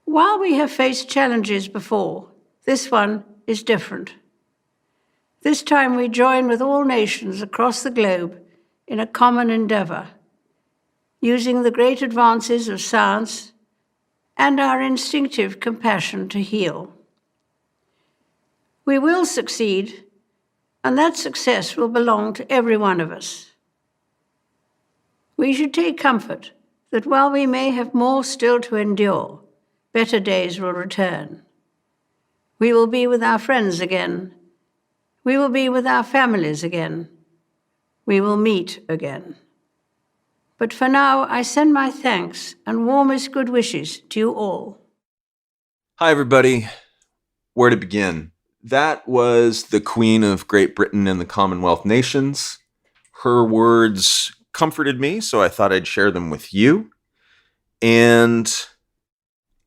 While we have faced challenges before, this one is different. This time we join with all nations across the globe in a common endeavor, using the great advances of science and our instinctive compassion to heal. We will succeed, and that success will belong to every one of us. We should take comfort that while we may have more still to endure, better days will return. We will be with our friends again. We will be with our families again. We will meet again. But for now, I send my thanks and warmest good wishes to you all. Hi, everybody. Where to begin? That was the Queen of Great Britain and the Commonwealth nations. Her words comforted me, so I thought I'd share them with you. And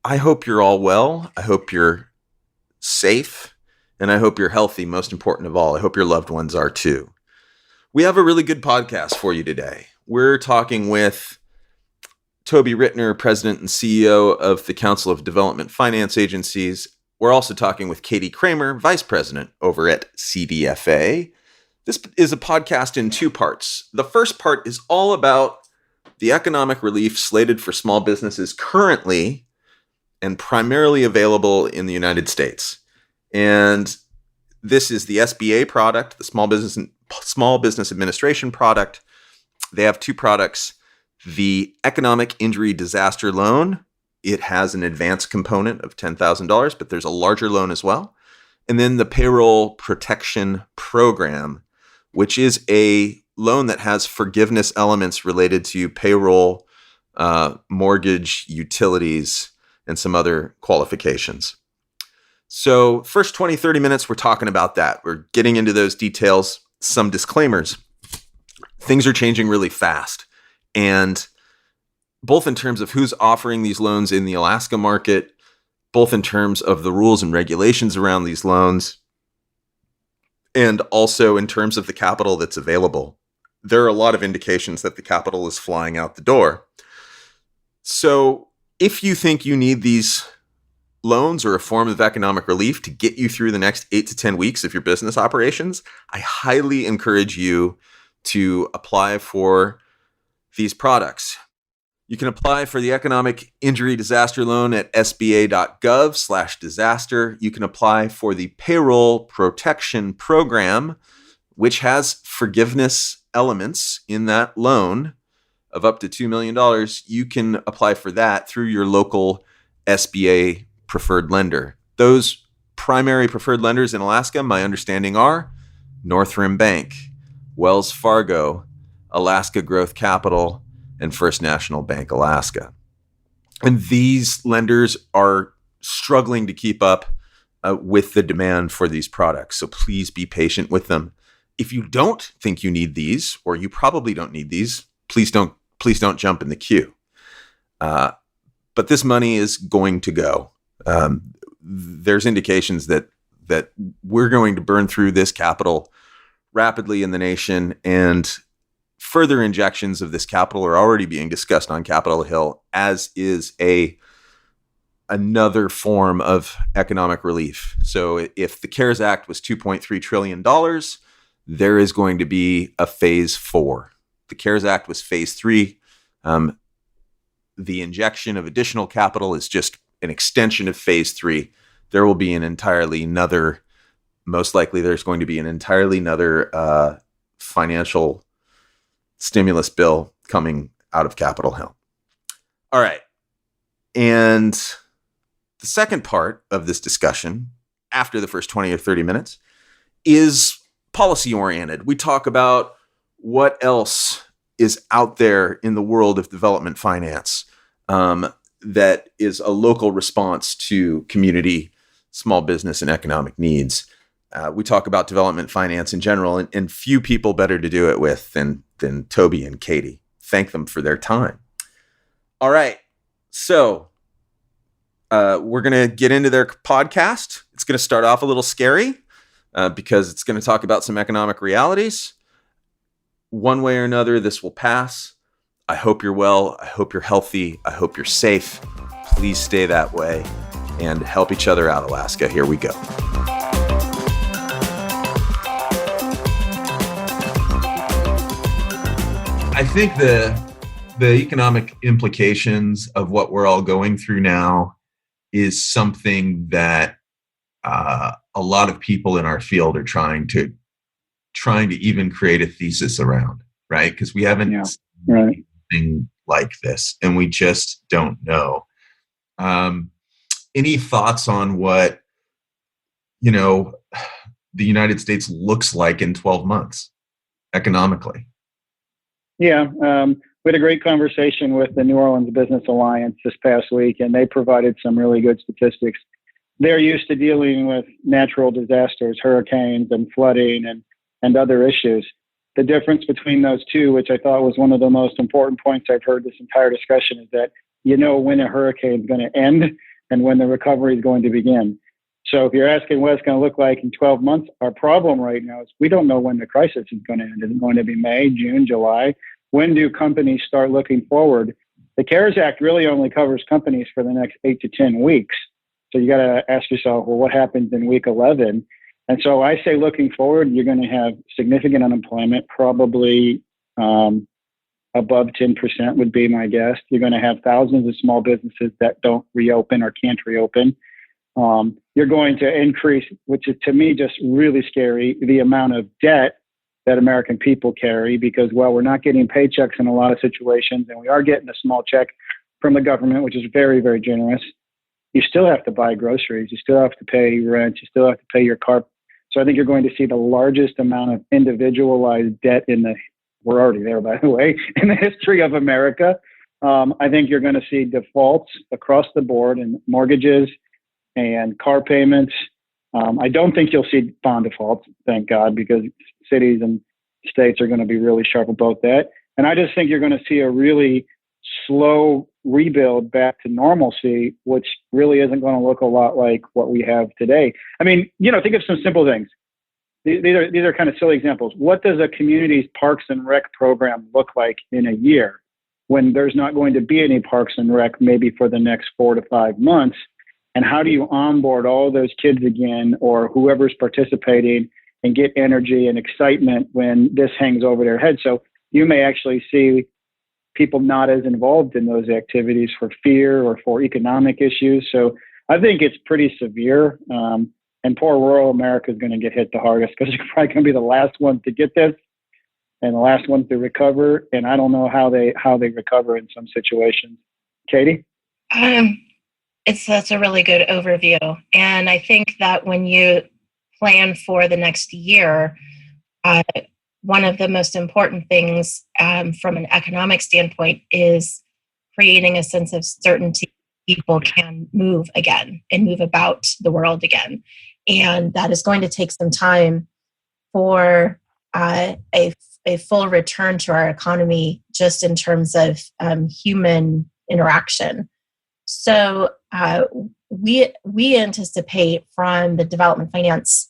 I hope you're all well. I hope you're safe. And I hope you're healthy, most important of all. I hope your loved ones are too. We have a really good podcast for you today. We're talking with Toby Rittner, President and CEO of the Council of Development Finance Agencies. We're also talking with Katie Kramer, Vice President over at CDFA. This is a podcast in two parts. The first part is all about the economic relief slated for small businesses currently and primarily available in the United States. And this is the SBA product, the Small Business Administration product. They have two products. The Economic Injury Disaster Loan, it has an advance component of $10,000, but there's a larger loan as well. And then the Payroll Protection Program, which is a loan that has forgiveness elements related to payroll, mortgage, utilities, and some other qualifications. So first 20, 30 minutes, we're talking about that. We're getting into those details, some disclaimers. Things are changing really fast. And both in terms of who's offering these loans in the Alaska market, both in terms of the rules and regulations around these loans, and also in terms of the capital that's available. There are a lot of indications that the capital is flying out the door. So if you think you need these loans or a form of economic relief to get you through the next 8 to 10 weeks of your business operations, I highly encourage you to apply for these products. You can apply for the Economic Injury Disaster Loan at sba.gov/disaster. You can apply for the Payroll Protection Program, which has forgiveness elements in that loan of up to $2 million. You can apply for that through your local SBA preferred lender. Those primary preferred lenders in Alaska, my understanding, are Northrim Bank, Wells Fargo, Alaska Growth Capital, and First National Bank Alaska. And these lenders are struggling to keep up with the demand for these products. So please be patient with them. If you don't think you need these, or you probably don't need these, please don't jump in the queue. But this money is going to go. There's indications that we're going to burn through this capital rapidly in the nation, and further injections of this capital are already being discussed on Capitol Hill, as is another form of economic relief. So if the CARES Act was $2.3 trillion, there is going to be a phase 4. The CARES Act was phase 3. The injection of additional capital is just an extension of phase 3. There will be most likely there's going to be an entirely another financial stimulus bill coming out of Capitol Hill. All right. And the second part of this discussion, after the first 20 or 30 minutes, is policy oriented. We talk about what else is out there in the world of development finance that is a local response to community, small business, and economic needs. We talk about development finance in general, and few people better to do it with than Toby and Katie. Thank them for their time. All right. So we're going to get into their podcast. It's going to start off a little scary because it's going to talk about some economic realities. One way or another, this will pass. I hope you're well. I hope you're healthy. I hope you're safe. Please stay that way and help each other out, Alaska. Here we go. I think the economic implications of what we're all going through now is something that a lot of people in our field are trying to even create a thesis around, right? Because we haven't seen anything like this, and we just don't know. Any thoughts on what the United States looks like in 12 months economically? Yeah, we had a great conversation with the New Orleans Business Alliance this past week, and they provided some really good statistics. They're used to dealing with natural disasters, hurricanes and flooding and other issues. The difference between those two, which I thought was one of the most important points I've heard this entire discussion, is that when a hurricane is going to end and when the recovery is going to begin. So if you're asking what it's going to look like in 12 months, our problem right now is we don't know when the crisis is going to end. Is it going to be May, June, July? When do companies start looking forward? The CARES Act really only covers companies for the next 8 to 10 weeks. So you got to ask yourself, well, what happens in week 11? And so I say looking forward, you're going to have significant unemployment, probably above 10% would be my guess. You're going to have thousands of small businesses that don't reopen or can't reopen. You're going to increase, which is to me just really scary, the amount of debt that American people carry, because while we're not getting paychecks in a lot of situations, and we are getting a small check from the government, which is very, very generous, you still have to buy groceries, you still have to pay rent, you still have to pay your car. So I think you're going to see the largest amount of individualized debt we're already there, by the way, in the history of America. I think you're going to see defaults across the board in mortgages and car payments. I don't think you'll see bond defaults, thank God, because cities and states are going to be really sharp about that. And I just think you're going to see a really slow rebuild back to normalcy, which really isn't going to look a lot like what we have today. I mean, think of some simple things. These are kind of silly examples. What does a community's parks and rec program look like in a year when there's not going to be any parks and rec maybe for the next 4 to 5 months? And how do you onboard all those kids again, or whoever's participating, and get energy and excitement when this hangs over their head? So you may actually see people not as involved in those activities for fear or for economic issues. So I think it's pretty severe. And poor rural America is going to get hit the hardest, because you're probably going to be the last one to get this and the last one to recover. And I don't know how they recover in some situations. Katie? That's a really good overview. And I think that when you plan for the next year, one of the most important things from an economic standpoint is creating a sense of certainty. People can move again and move about the world again. And that is going to take some time for a full return to our economy, just in terms of human interaction. So we anticipate from the development finance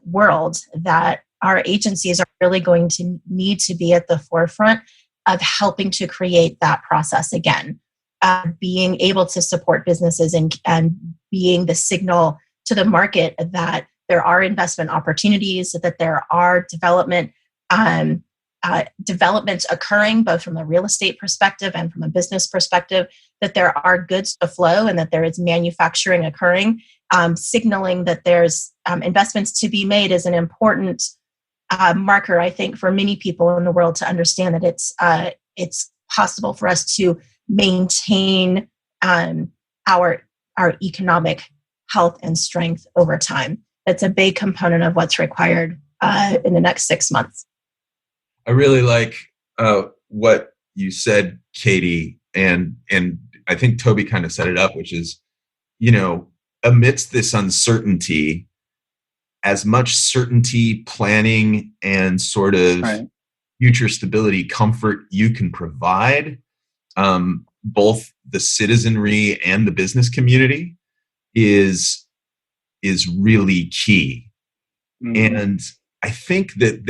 world that our agencies are really going to need to be at the forefront of helping to create that process again, being able to support businesses and being the signal to the market that there are investment opportunities, that there are developments occurring, both from a real estate perspective and from a business perspective, that there are goods to flow and that there is manufacturing occurring. Signaling that there's investments to be made is an important marker, I think, for many people in the world to understand that it's possible for us to maintain our economic health and strength over time. That's a big component of what's required in the next 6 months. I really like what you said, Katie, and I think Toby kind of set it up, which is, amidst this uncertainty, as much certainty, planning, and sort of future stability, comfort you can provide, both the citizenry and the business community, is really key. Mm-hmm. And I think that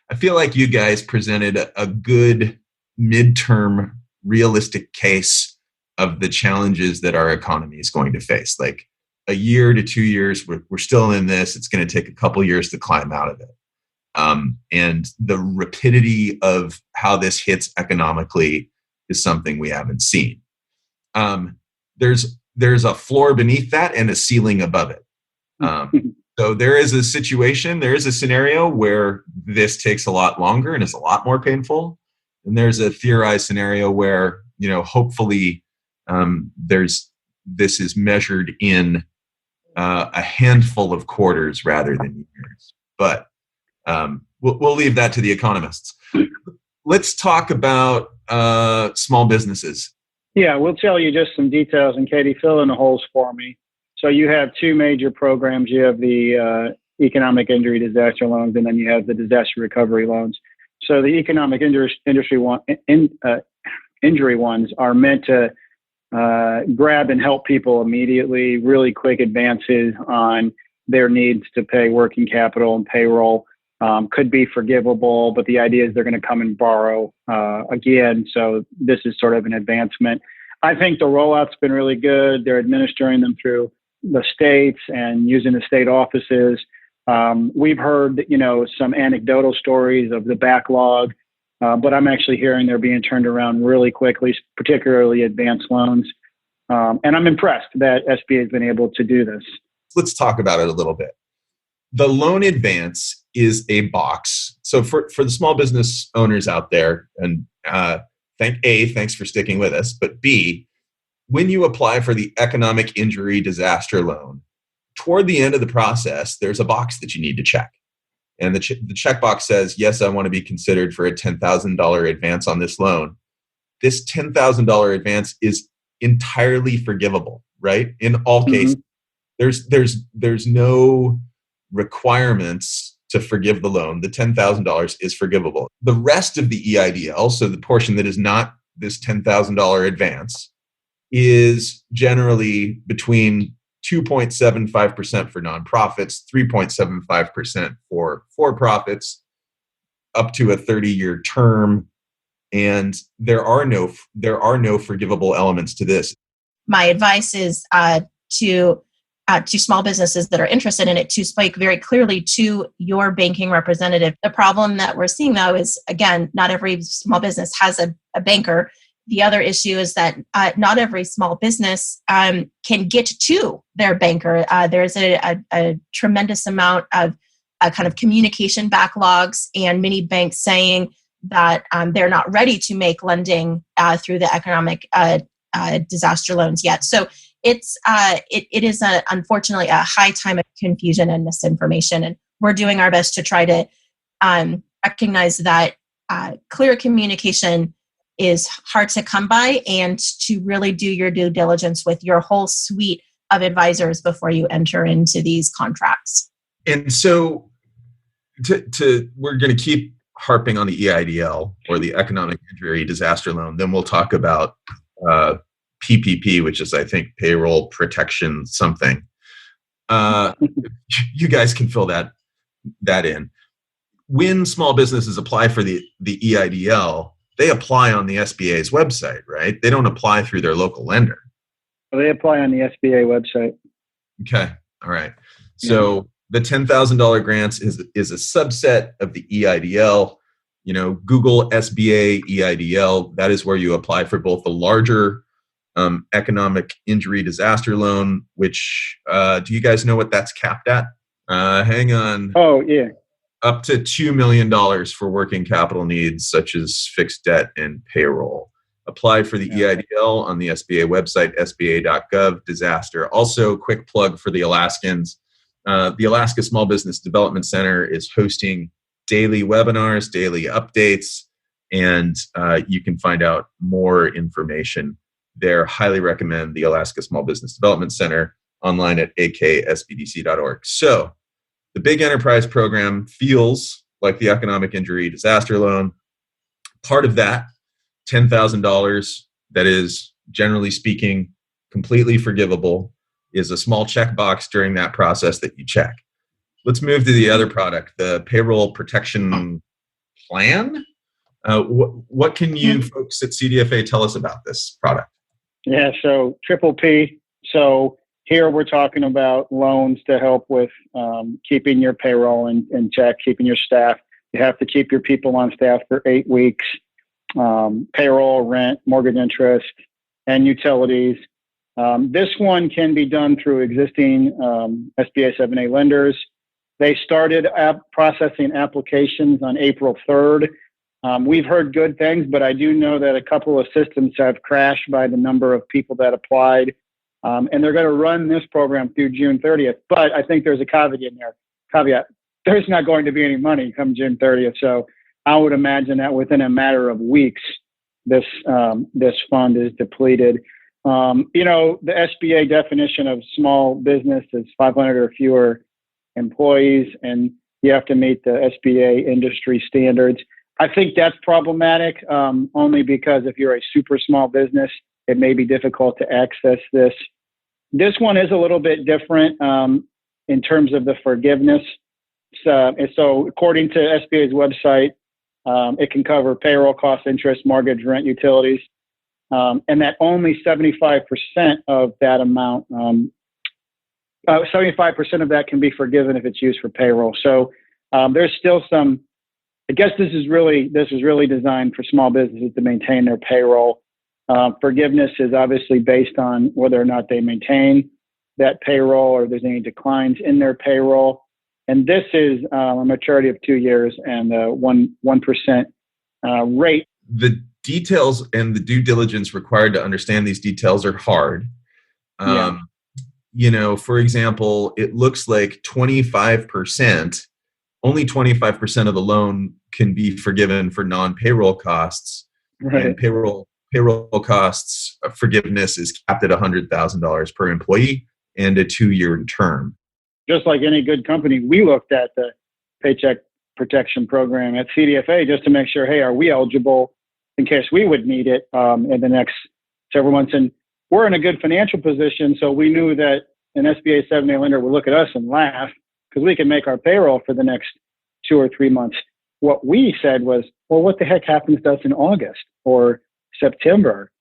I I feel like you guys presented a good midterm realistic case of the challenges that our economy is going to face. Like a year to 2 years, we're still in this. It's going to take a couple years to climb out of it. And the rapidity of how this hits economically is something we haven't seen. There's a floor beneath that and a ceiling above it. So there is a situation, there is a scenario where this takes a lot longer and is a lot more painful. And there's a theorized scenario where, hopefully this is measured in a handful of quarters rather than years. But we'll leave that to the economists. Let's talk about small businesses. Yeah, we'll tell you just some details, and Katie, fill in the holes for me. So you have two major programs. You have the economic injury disaster loans, and then you have the disaster recovery loans. So the economic injury ones are meant to grab and help people immediately, really quick advances on their needs to pay working capital and payroll. Could be forgivable, but the idea is they're going to come and borrow again. So this is sort of an advancement. I think the rollout's been really good. They're administering them through the states and using the state offices. We've heard, some anecdotal stories of the backlog, but I'm actually hearing they're being turned around really quickly, particularly advanced loans. And I'm impressed that SBA has been able to do this. Let's talk about it a little bit. The loan advance is a box. So for the small business owners out there, and thanks for sticking with us, but B, when you apply for the economic injury disaster loan, toward the end of the process, there's a box that you need to check. And the checkbox says, yes, I want to be considered for a $10,000 advance on this loan. This $10,000 advance is entirely forgivable, right? In all cases, there's no requirements to forgive the loan. The $10,000 is forgivable. The rest of the EIDL, so the portion that is not this $10,000 advance, is generally between 2.75% for nonprofits, 3.75% for for-profits, up to a 30-year term, and there are no forgivable elements to this. My advice is to small businesses that are interested in it to speak very clearly to your banking representative. The problem that we're seeing, though, is, again, not every small business has a banker. The other issue is that not every small business can get to their banker. There's a tremendous amount of kind of communication backlogs, and many banks saying that they're not ready to make lending through the economic disaster loans yet. So it is unfortunately a high time of confusion and misinformation, and we're doing our best to try to recognize that clear communication is hard to come by, and to really do your due diligence with your whole suite of advisors before you enter into these contracts. And so we're going to keep harping on the EIDL, or the economic injury disaster loan. Then we'll talk about PPP, which is, I think, payroll protection something. You guys can fill that in. When small businesses apply for the EIDL, they apply on the SBA's website, right? They don't apply through their local lender. They apply on the SBA website. Okay. All right. So the $10,000 grants is a subset of the EIDL. Google SBA EIDL. That is where you apply for both the larger economic injury disaster loan, which do you guys know what that's capped at? Hang on. Oh, yeah. Up to $2 million for working capital needs such as fixed debt and payroll. Apply for the EIDL on the SBA website, sba.gov, disaster. Also, quick plug for the Alaskans. The Alaska Small Business Development Center is hosting daily webinars, daily updates, and you can find out more information there. Highly recommend the Alaska Small Business Development Center online at aksbdc.org. So, the Big Enterprise Program feels like the economic injury disaster loan. Part of that, $10,000, that is, generally speaking, completely forgivable, is a small checkbox during that process that you check. Let's move to the other product, the payroll protection plan. What can you folks at CDFA tell us about this product? Yeah, so triple P. So here we're talking about loans to help with keeping your payroll in check, keeping your staff. You have to keep your people on staff for 8 weeks. Payroll, rent, mortgage interest, and utilities. This one can be done through existing SBA 7A lenders. They started processing applications on April 3rd. We've heard good things, but I do know that a couple of systems have crashed by the number of people that applied. And they're going to run this program through June 30th. But I think there's a caveat in there. There's not going to be any money come June 30th. So I would imagine that within a matter of weeks, this fund is depleted. The SBA definition of small business is 500 or fewer employees, and you have to meet the SBA industry standards. I think that's problematic, only because if you're a super small business, it may be difficult to access this. This one is a little bit different in terms of the forgiveness. So according to SBA's website, it can cover payroll, cost, interest, mortgage, rent, utilities, and that only 75% of that amount, 75% of that can be forgiven if it's used for payroll. So there's still some. I guess this is really designed for small businesses to maintain their payroll. Forgiveness is obviously based on whether or not they maintain that payroll or there's any declines in their payroll. And this is a maturity of 2 years and a 1% rate. The details and the due diligence required to understand these details are hard. For example, it looks like only 25% of the loan can be forgiven for non-payroll costs. Right. And payroll costs forgiveness is capped at $100,000 per employee and a 2-year term. Just like any good company, we looked at the Paycheck Protection Program at CDFA just to make sure, hey, are we eligible in case we would need it in the next several months? And we're in a good financial position, so we knew that an SBA 7A lender would look at us and laugh because we can make our payroll for the next 2 or 3 months. What we said was, well, what the heck happens to us in August or September?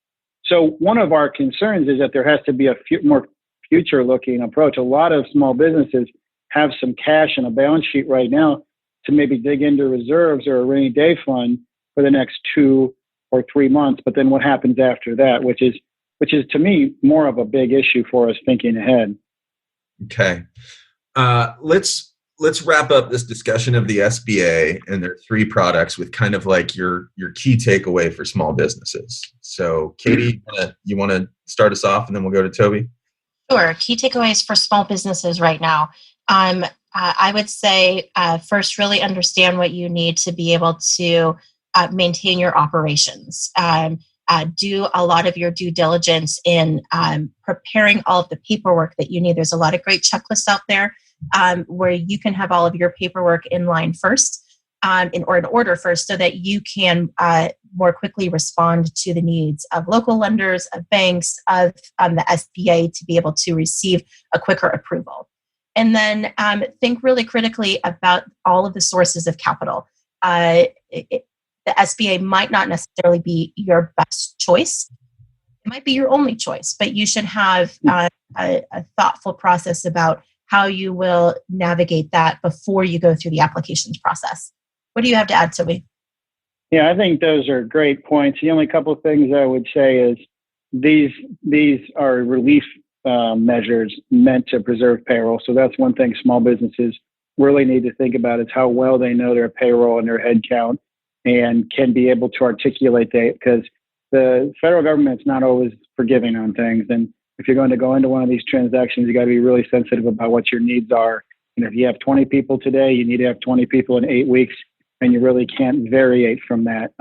So one of our concerns is that there has to be a more future-looking approach. A lot of small businesses have some cash in a balance sheet right now to maybe dig into reserves or a rainy day fund for the next 2 or 3 months. But then what happens after that, which is to me more of a big issue for us thinking ahead. Okay. Let's wrap up this discussion of the SBA and their 3 products with kind of like your key takeaway for small businesses. So, Katie, you want to start us off, and then we'll go to Toby? Sure. Key takeaways for small businesses right now. I would say first, really understand what you need to be able to maintain your operations. Do a lot of your due diligence in preparing all of the paperwork that you need. There's a lot of great checklists out there where you can have all of your paperwork in line first, in order first, so that you can more quickly respond to the needs of local lenders, of banks, of the SBA to be able to receive a quicker approval. And then think really critically about all of the sources of capital. The SBA might not necessarily be your best choice. It might be your only choice, but you should have a thoughtful process about how you will navigate that before you go through the applications process. What do you have to add, Toby? Yeah, I think those are great points. The only couple of things I would say is these are relief measures meant to preserve payroll. So that's one thing small businesses really need to think about is how well they know their payroll and their head count and can be able to articulate that, because the federal government's not always forgiving on things. And if you're going to go into one of these transactions, you got to be really sensitive about what your needs are. And if you have 20 people today, you need to have 20 people in 8 weeks, and you really can't variate from that.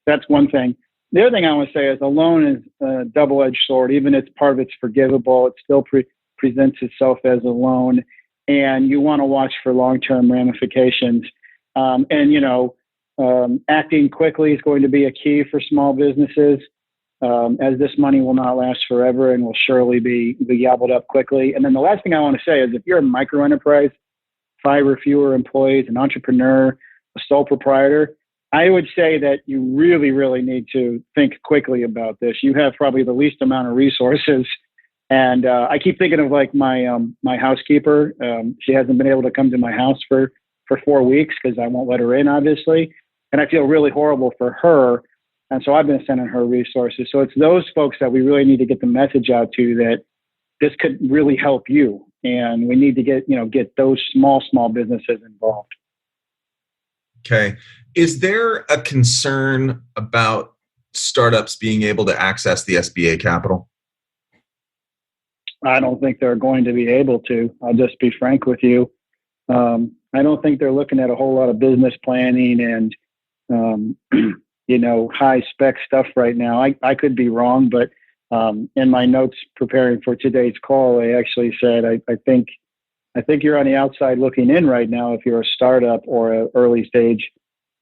That's one thing. The other thing I want to say is a loan is a double-edged sword. Even if part of it's forgivable, it still presents itself as a loan, and you want to watch for long-term ramifications. Acting quickly is going to be a key for small businesses, as this money will not last forever and will surely be gobbled up quickly. And then the last thing I want to say is if you're a micro enterprise, 5 or fewer employees, an entrepreneur, a sole proprietor, I would say that you really, really need to think quickly about this. You have probably the least amount of resources. And I keep thinking of like my housekeeper. She hasn't been able to come to my house for 4 weeks because I won't let her in, obviously. And I feel really horrible for her. And so I've been sending her resources. So it's those folks that we really need to get the message out to, that this could really help you. And we need to get those small businesses involved. Okay. Is there a concern about startups being able to access the SBA capital? I don't think they're going to be able to. I'll just be frank with you. I don't think they're looking at a whole lot of business planning and, high spec stuff right now. I could be wrong, but in my notes preparing for today's call, I actually said, I think you're on the outside looking in right now if you're a startup or an early stage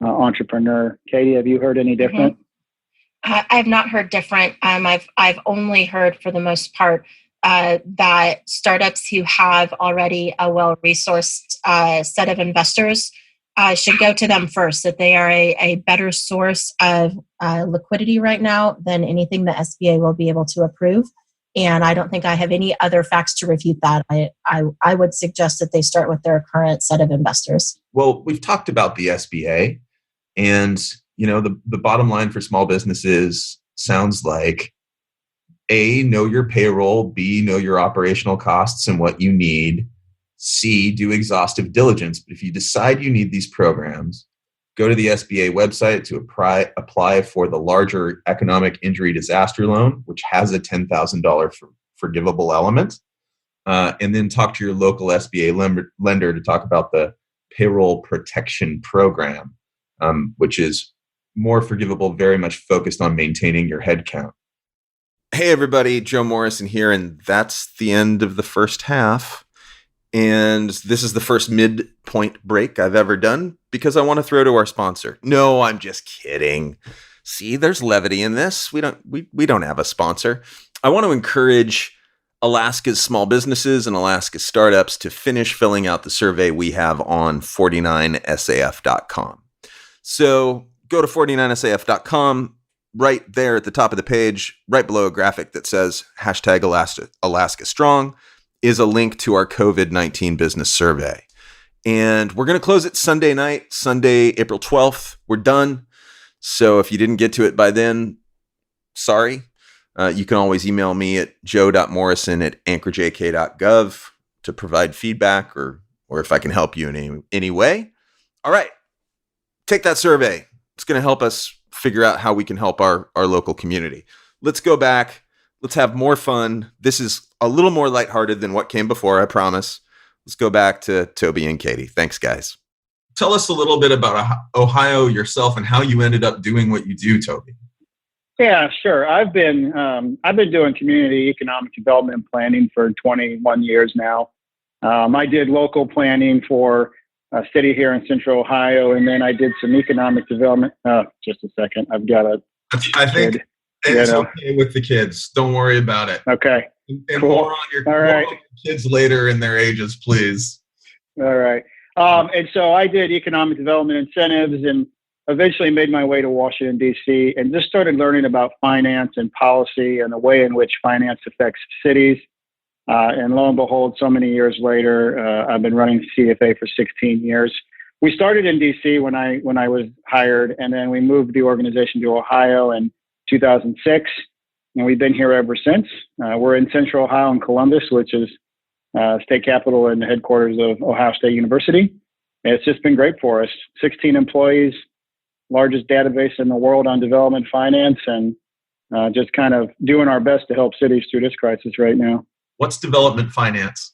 entrepreneur. Katie, have you heard any different? Mm-hmm. I've not heard different. I've only heard, for the most part, that startups who have already a well-resourced set of investors should go to them first, that they are a better source of liquidity right now than anything the SBA will be able to approve. And I don't think I have any other facts to refute that. I would suggest that they start with their current set of investors. Well, we've talked about the SBA, and the bottom line for small businesses sounds like A, know your payroll, B, know your operational costs and what you need, C, do exhaustive diligence. But if you decide you need these programs, go to the SBA website to apply for the larger economic injury disaster loan, which has a $10,000 forgivable element, and then talk to your local SBA lender to talk about the payroll protection program, which is more forgivable, very much focused on maintaining your headcount. Hey, everybody, Joe Morrison here, and that's the end of the first half. And this is the first midpoint break I've ever done because I want to throw to our sponsor. No, I'm just kidding. See, there's levity in this. We don't have a sponsor. I want to encourage Alaska's small businesses and Alaska's startups to finish filling out the survey we have on 49saf.com. So go to 49saf.com. Right there at the top of the page, right below a graphic that says hashtag Alaska Strong, is a link to our COVID-19 business survey. And we're going to close it Sunday night, Sunday, April 12th. We're done. So if you didn't get to it by then, sorry. You can always email me at joe.morrison@anchorajk.gov to provide feedback or if I can help you in any way. All right. Take that survey. It's going to help us figure out how we can help our local community. Let's go back. Let's have more fun. This is a little more lighthearted than what came before, I promise. Let's go back to Toby and Katie. Thanks, guys. Tell us a little bit about Ohio yourself and how you ended up doing what you do, Toby. Yeah, sure. I've been doing community economic development planning for 21 years now. I did local planning for a city here in Central Ohio, and then I did some economic development. Just a second, I've got a. I think it's okay with the kids. Don't worry about it. Okay. And cool. More on your kids later in their ages, please. All right. And so I did economic development incentives and eventually made my way to Washington, D.C., and just started learning about finance and policy and the way in which finance affects cities. And lo and behold, so many years later, I've been running CDFA for 16 years. We started in D.C. when I was hired, and then we moved the organization to Ohio in 2006, and we've been here ever since. We're in Central Ohio in Columbus, which is state capital and the headquarters of Ohio State University. And it's just been great for us. 16 employees, largest database in the world on development finance, and just kind of doing our best to help cities through this crisis right now. What's development finance?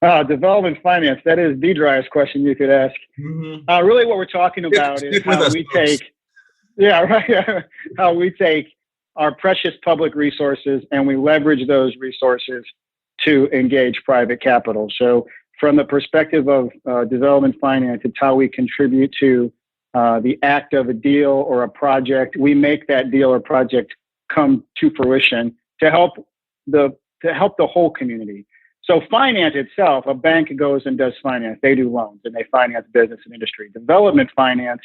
Development finance, that is the driest question you could ask. Mm-hmm. Really what we're talking about is how we take our precious public resources and we leverage those resources to engage private capital. So from the perspective of development finance, it's how we contribute to the act of a deal or a project. We make that deal or project come to fruition to help the whole community. So finance itself, a bank goes and does finance. They do loans and they finance business and industry. Development finance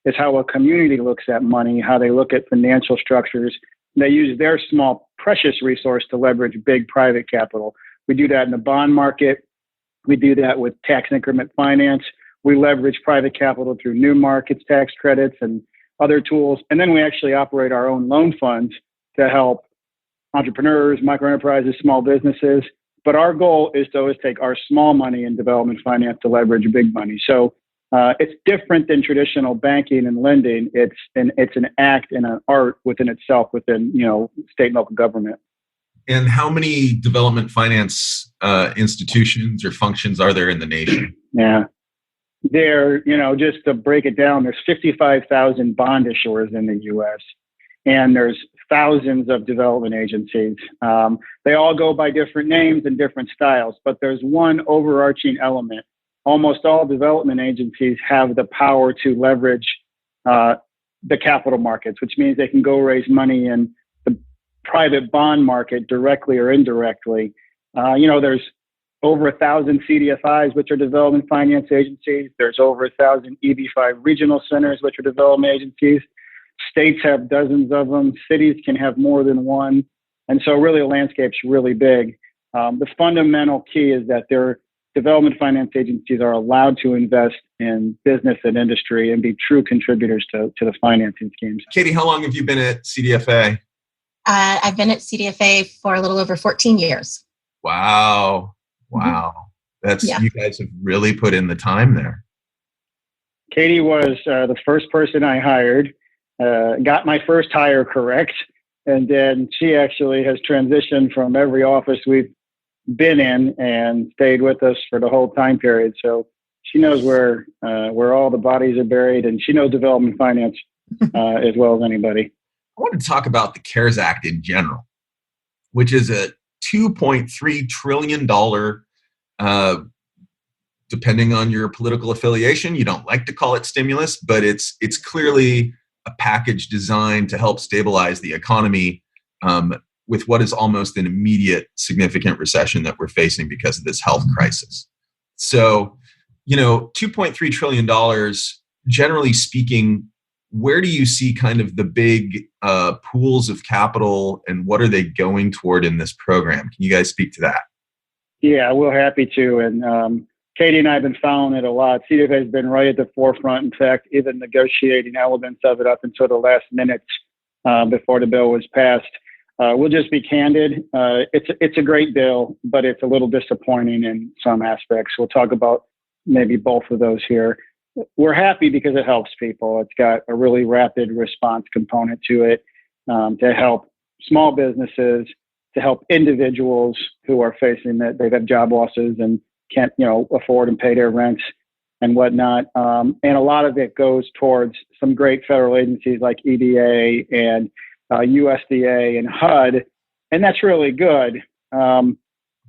is how a community looks at money, how they look at financial structures. They use their small, precious resource to leverage big private capital. We do that in the bond market. We do that with tax increment finance. We leverage private capital through new markets, tax credits, and other tools. And then we actually operate our own loan funds to help entrepreneurs, micro enterprises, small businesses. But our goal is to always take our small money in development finance to leverage big money. So it's different than traditional banking and lending. It's an act and an art within itself, within state and local government. And how many development finance institutions or functions are there in the nation? Yeah. There, just to break it down, there's 55,000 bond issuers in the U.S., and there's thousands of development agencies. They all go by different names and different styles, but there's one overarching element. Almost all development agencies have the power to leverage the capital markets, which means they can go raise money in the private bond market directly or indirectly. There's over 1,000 CDFIs, which are development finance agencies. There's over 1,000 EB5 regional centers, which are development agencies. States have dozens of them. Cities can have more than one. And so really the landscape's really big. The fundamental key is that their development finance agencies are allowed to invest in business and industry and be true contributors to the financing schemes. Katie, how long have you been at CDFA? I've been at CDFA for a little over 14 years. Wow. You guys have really put in the time there. Katie was the first person I hired, got my first hire correct, and then she actually has transitioned from every office we've been in and stayed with us for the whole time period. So she knows where all the bodies are buried, and she knows development finance as well as anybody. I want to talk about the CARES Act in general, which is a $2.3 trillion, depending on your political affiliation. You don't like to call it stimulus, but it's clearly a package designed to help stabilize the economy with what is almost an immediate significant recession that we're facing because of this health crisis. So, $2.3 trillion, generally speaking, where do you see kind of the big pools of capital, and what are they going toward in this program? Can you guys speak to that? Yeah, we're happy to. And Katie and I have been following it a lot. CDFA has been right at the forefront. In fact, even negotiating elements of it up until the last minutes before the bill was passed. We'll just be candid. It's a great bill, but it's a little disappointing in some aspects. We'll talk about maybe both of those here. We're happy because it helps people. It's got a really rapid response component to it to help small businesses, to help individuals who are facing that they've had job losses and can't, afford and pay their rents and whatnot. And a lot of it goes towards some great federal agencies like EDA and USDA and HUD, and that's really good.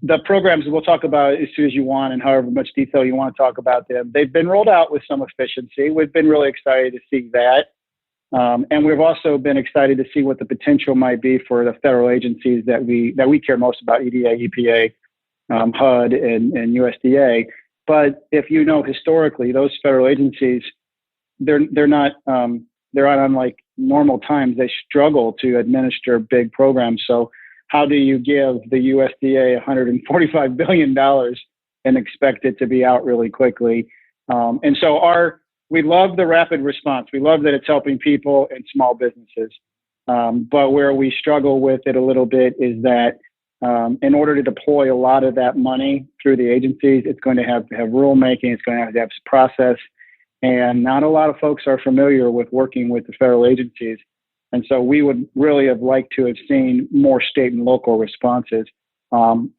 The programs we'll talk about as soon as you want and however much detail you want to talk about them. They've been rolled out with some efficiency. We've been really excited to see that. And we've also been excited to see what the potential might be for the federal agencies that we care most about, EDA, EPA, HUD, and USDA. But if historically, those federal agencies, they're not unlike normal times. They struggle to administer big programs. So how do you give the USDA $145 billion and expect it to be out really quickly? And so we love the rapid response. We love that it's helping people and small businesses. But where we struggle with it a little bit is that in order to deploy a lot of that money through the agencies, it's going to have rulemaking. It's going to have process. And not a lot of folks are familiar with working with the federal agencies. And so we would really have liked to have seen more state and local responses. $45,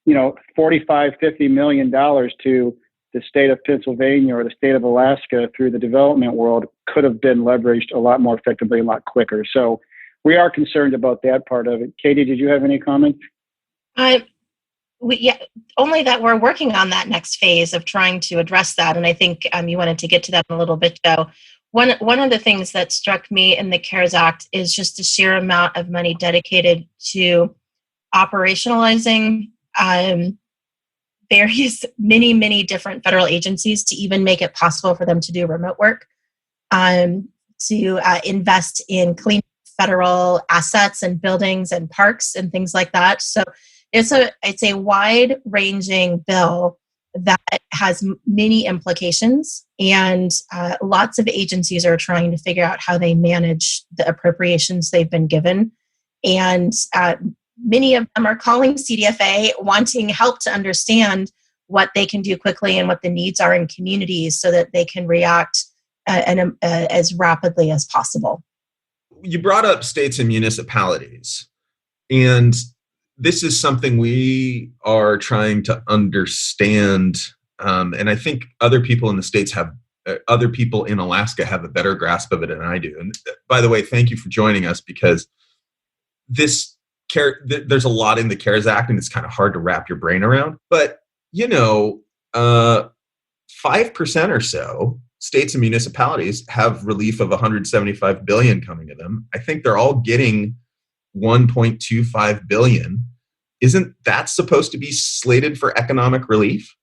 $50 million to the state of Pennsylvania or the state of Alaska through the development world could have been leveraged a lot more effectively, a lot quicker. So we are concerned about that part of it. Katie, did you have any comments? Only that we're working on that next phase of trying to address that. And I think you wanted to get to that in a little bit, Joe. One of the things that struck me in the CARES Act is just the sheer amount of money dedicated to operationalizing many different federal agencies to even make it possible for them to do remote work, to invest in clean federal assets and buildings and parks and things like that. So it's a wide-ranging bill that has many implications, and lots of agencies are trying to figure out how they manage the appropriations they've been given. And many of them are calling CDFA, wanting help to understand what they can do quickly and what the needs are in communities so that they can react as rapidly as possible. You brought up states and municipalities, and this is something we are trying to understand. And I think other people in the states other people in Alaska have a better grasp of it than I do. And by the way, thank you for joining us, because there's a lot in the CARES Act and it's kind of hard to wrap your brain around. But, 5% or so states and municipalities have relief of $175 billion coming to them. I think they're all getting $1.25 billion. Isn't that supposed to be slated for economic relief?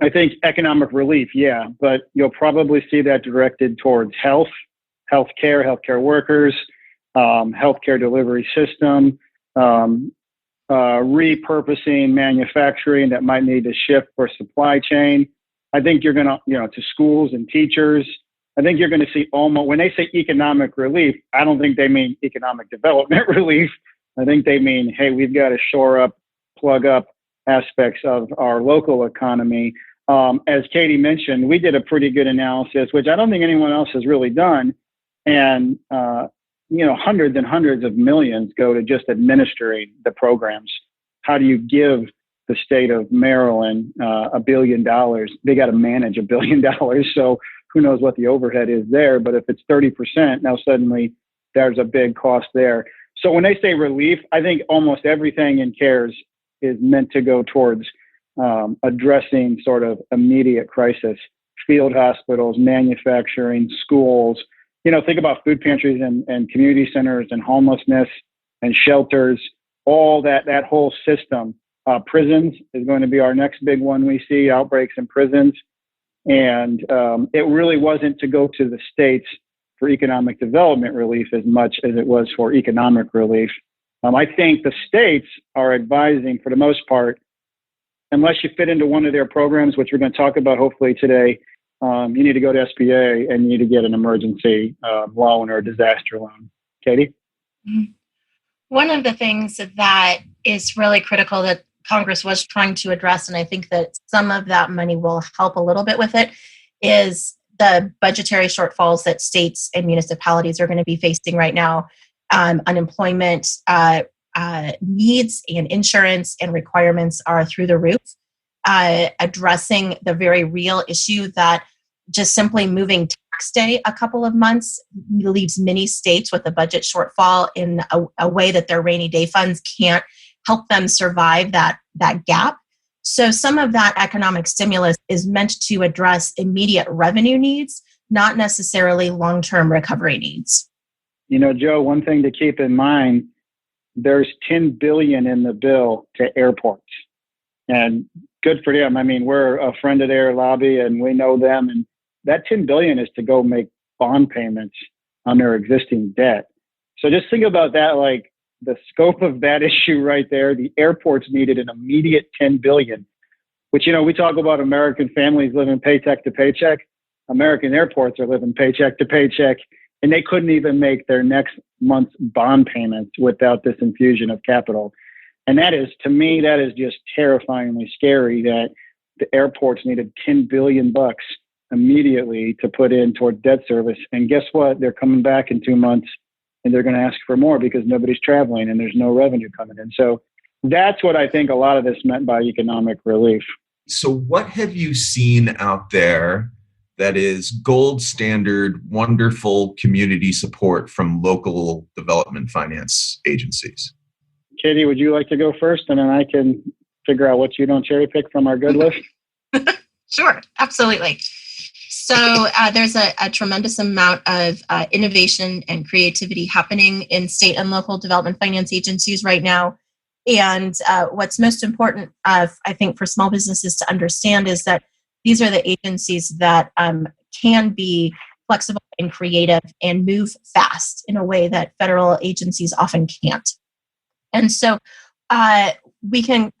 I think economic relief, yeah, but you'll probably see that directed towards healthcare workers, healthcare delivery system, repurposing manufacturing that might need to shift for supply chain. I think you're going to, to schools and teachers. I think you're going to see almost, when they say economic relief, I don't think they mean economic development relief. I think they mean, hey, we've got to shore up, plug up aspects of our local economy. As Katie mentioned, we did a pretty good analysis, which I don't think anyone else has really done. And, hundreds and hundreds of millions go to just administering the programs. How do you give the state of Maryland $1 billion? They got to manage $1 billion. So who knows what the overhead is there. But if it's 30%, now suddenly there's a big cost there. So when they say relief, I think almost everything in CARES is meant to go towards addressing sort of immediate crisis. Field hospitals, manufacturing, schools. Think about food pantries and community centers and homelessness and shelters, all that whole system. Prisons is going to be our next big one we see, outbreaks in prisons. And it really wasn't to go to the states for economic development relief as much as it was for economic relief. I think the states are advising, for the most part, unless you fit into one of their programs, which we're going to talk about hopefully today, you need to go to SBA and you need to get an emergency loan or a disaster loan. Katie? One of the things that is really critical that Congress was trying to address, and I think that some of that money will help a little bit with it, is the budgetary shortfalls that states and municipalities are going to be facing right now. Unemployment needs and insurance and requirements are through the roof. Addressing the very real issue that just simply moving tax day a couple of months leaves many states with a budget shortfall in a way that their rainy day funds can't help them survive that gap. So some of that economic stimulus is meant to address immediate revenue needs, not necessarily long-term recovery needs. Joe, one thing to keep in mind, there's $10 billion in the bill to airports. And good for them. I mean, we're a friend of their lobby and we know them. And that $10 billion is to go make bond payments on their existing debt. So just think about that, like the scope of that issue right there. The airports needed an immediate $10 billion, which, we talk about American families living paycheck to paycheck. American airports are living paycheck to paycheck, and they couldn't even make their next month's bond payments without this infusion of capital. And that is, to me, that is just terrifyingly scary that the airports needed $10 billion immediately to put in toward debt service. And guess what? They're coming back in 2 months and they're going to ask for more because nobody's traveling and there's no revenue coming in. So that's what I think a lot of this meant by economic relief. So what have you seen out there that is gold standard, wonderful community support from local development finance agencies? Katie, would you like to go first, and then I can figure out what you don't cherry pick from our good list? Sure, absolutely. So there's a tremendous amount of innovation and creativity happening in state and local development finance agencies right now. And what's most important, I think, for small businesses to understand is that these are the agencies that can be flexible and creative and move fast in a way that federal agencies often can't. And so we can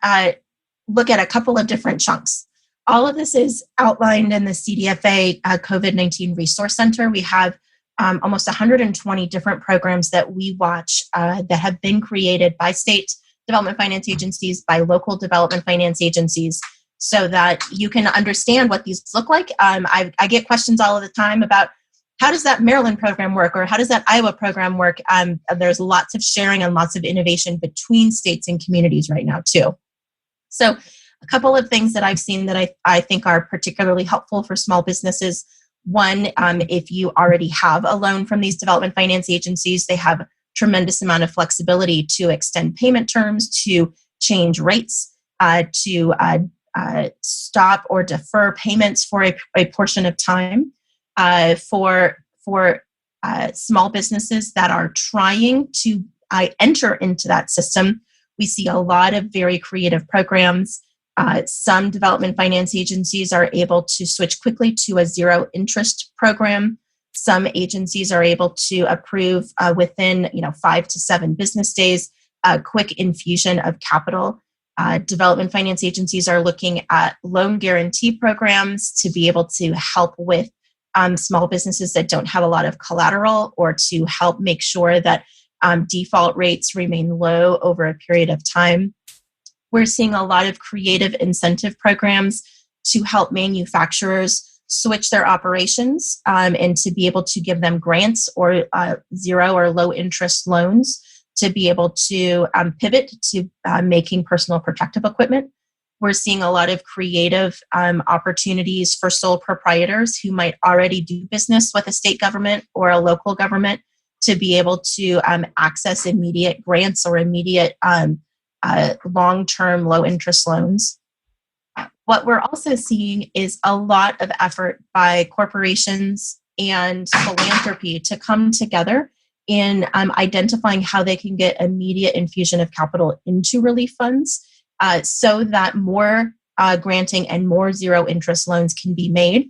look at a couple of different chunks. All of this is outlined in the CDFA COVID-19 Resource Center. We have almost 120 different programs that we watch that have been created by state development finance agencies, by local development finance agencies, so that you can understand what these look like. I get questions all of the time about how does that Maryland program work, or how does that Iowa program work? There's lots of sharing and lots of innovation between states and communities right now too. So a couple of things that I've seen that I think are particularly helpful for small businesses. One, if you already have a loan from these development finance agencies, they have a tremendous amount of flexibility to extend payment terms, to change rates, to stop or defer payments for a portion of time. For small businesses that are trying to enter into that system, we see a lot of very creative programs. Some development finance agencies are able to switch quickly to a zero interest program. Some agencies are able to approve within 5 to 7 business days a quick infusion of capital. Development finance agencies are looking at loan guarantee programs to be able to help with small businesses that don't have a lot of collateral, or to help make sure that default rates remain low over a period of time. We're seeing a lot of creative incentive programs to help manufacturers switch their operations and to be able to give them grants or zero or low interest loans to be able to pivot to making personal protective equipment. We're seeing a lot of creative opportunities for sole proprietors who might already do business with a state government or a local government to be able to access immediate grants or immediate long-term low-interest loans. What we're also seeing is a lot of effort by corporations and philanthropy to come together in identifying how they can get immediate infusion of capital into relief funds so that more granting and more zero interest loans can be made.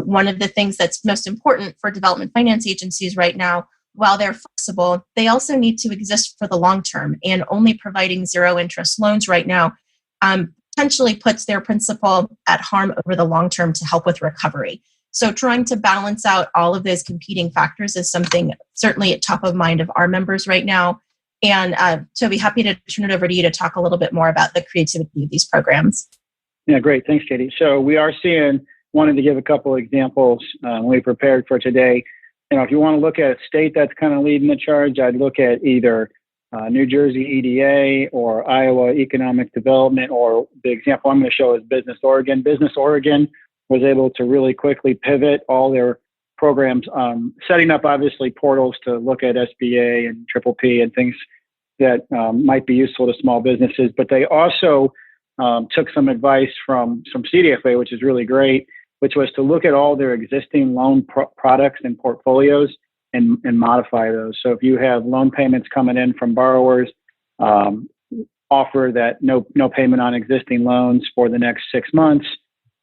One of the things that's most important for development finance agencies right now, while they're flexible, they also need to exist for the long term, and only providing zero interest loans right now potentially puts their principal at harm over the long term to help with recovery. So trying to balance out all of those competing factors is something certainly at top of mind of our members right now. And so I'd be happy to turn it over to you to talk a little bit more about the creativity of these programs. Yeah, great. Thanks, Katie. So we are wanted to give a couple of examples when we prepared for today. If you want to look at a state that's kind of leading the charge, I'd look at either New Jersey EDA or Iowa Economic Development, or the example I'm going to show is Business Oregon. Business Oregon was able to really quickly pivot all their programs, setting up obviously portals to look at SBA and PPP and things that might be useful to small businesses. But they also took some advice from some CDFA, which is really great, which was to look at all their existing loan products and portfolios and modify those. So if you have loan payments coming in from borrowers, offer that no payment on existing loans for the next 6 months,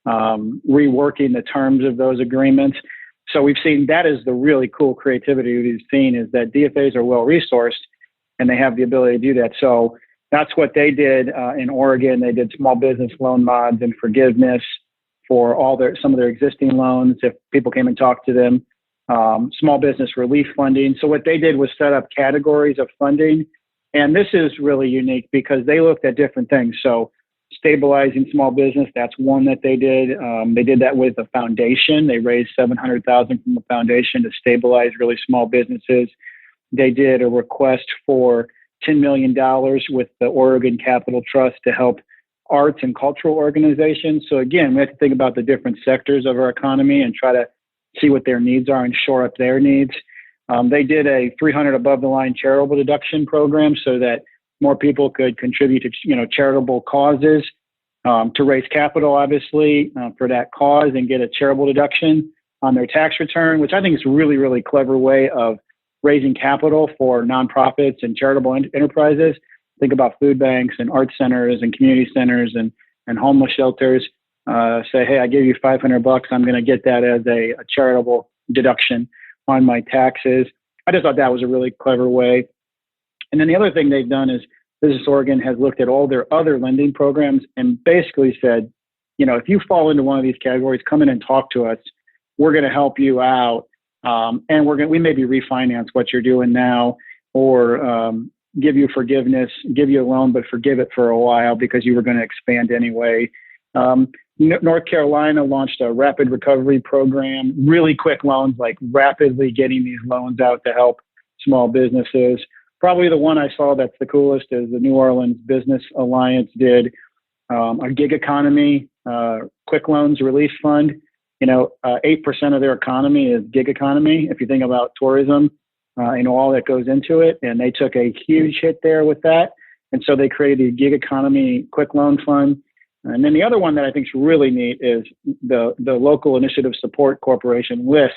reworking the terms of those agreements. So we've seen that is the really cool creativity we've seen, is that DFAs are well resourced and they have the ability to do that. So that's what they did in Oregon. They did small business loan mods and forgiveness for some of their existing loans if people came and talked to them. Small business relief funding. So what they did was set up categories of funding. And this is really unique because they looked at different things. So stabilizing small business, that's one that they did. They did that with a foundation. They raised $700,000 from the foundation to stabilize really small businesses. They did a request for $10 million with the Oregon Capital Trust to help arts and cultural organizations. So again, we have to think about the different sectors of our economy and try to see what their needs are and shore up their needs. They did a $300 above the line charitable deduction program so that more people could contribute to charitable causes to raise capital, obviously, for that cause and get a charitable deduction on their tax return, which I think is a really, really clever way of raising capital for nonprofits and charitable enterprises. think about food banks and art centers and community centers and homeless shelters. Say, hey, I give you $500. I'm going to get that as a charitable deduction on my taxes. I just thought that was a really clever way. And then the other thing they've done is Business Oregon has looked at all their other lending programs and basically said, if you fall into one of these categories, come in and talk to us. We're going to help you out. And we maybe refinance what you're doing now, or give you forgiveness, give you a loan, but forgive it for a while because you were going to expand anyway. North Carolina launched a rapid recovery program, really quick loans, like rapidly getting these loans out to help small businesses. Probably the one I saw that's the coolest is the New Orleans Business Alliance did a gig economy quick loans relief fund. 8% of their economy is gig economy. If you think about tourism, all that goes into it, and they took a huge hit there with that. And so they created a gig economy quick loan fund. And then the other one that I think is really neat is the Local Initiative Support Corporation, LISC,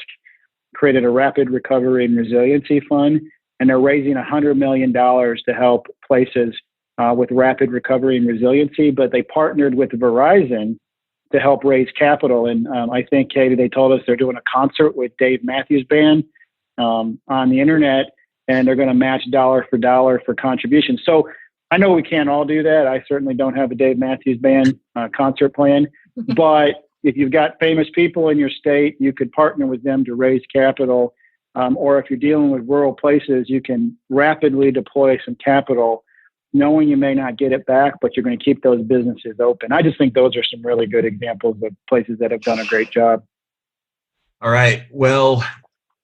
created a rapid recovery and resiliency fund, and they're raising $100 million to help places with rapid recovery and resiliency. But they partnered with Verizon to help raise capital. And I think, Katie, they told us they're doing a concert with Dave Matthews Band on the internet, and they're going to match dollar for dollar for contributions. So I know we can't all do that. I certainly don't have a Dave Matthews Band concert plan, but if you've got famous people in your state, you could partner with them to raise capital. Or if you're dealing with rural places, you can rapidly deploy some capital, knowing you may not get it back, but you're going to keep those businesses open. I just think those are some really good examples of places that have done a great job. All right. Well,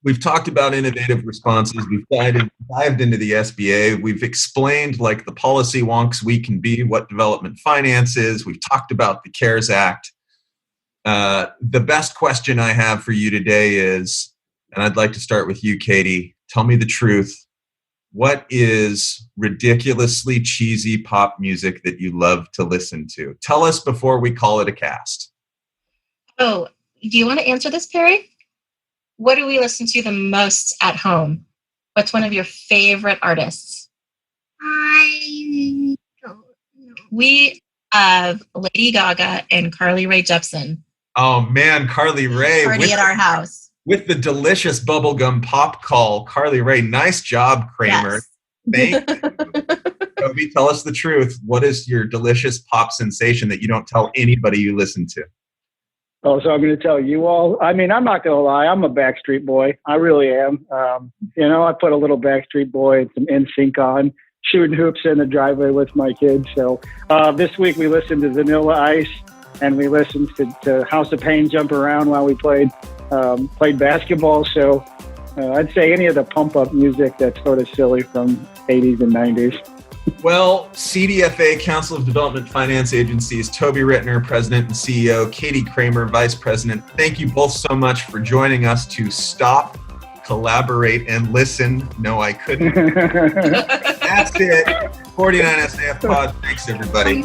we've talked about innovative responses. We've dived into the SBA. We've explained like the policy wonks we can be, what development finance is. We've talked about the CARES Act. The best question I have for you today is, and I'd like to start with you, Katie. Tell me the truth. What is ridiculously cheesy pop music that you love to listen to? Tell us before we call it a cast. Oh, do you want to answer this, Perry? What do we listen to the most at home? What's one of your favorite artists? I don't know. We have Lady Gaga and Carly Rae Jepsen. Oh man, Carly Rae. Party at our house. With the delicious bubblegum pop call, Carly Rae. Nice job, Kramer. Yes. Thank you. Toby, tell us the truth. What is your delicious pop sensation that you don't tell anybody you listen to? Oh, so I'm going to tell you all. I mean, I'm not going to lie. I'm a Backstreet Boy. I really am. I put a little Backstreet Boy and some NSYNC on, shooting hoops in the driveway with my kids. So this week we listened to Vanilla Ice, and we listened to House of Pain Jump Around while we played basketball. So I'd say any of the pump-up music that's sort of silly from 80s and 90s. Well, CDFA, Council of Development Finance Agencies, Toby Rittner, President and CEO, Katie Kramer, Vice President. Thank you both so much for joining us to stop, collaborate, and listen. No, I couldn't. That's it. 49 SAF Pod. Thanks, everybody.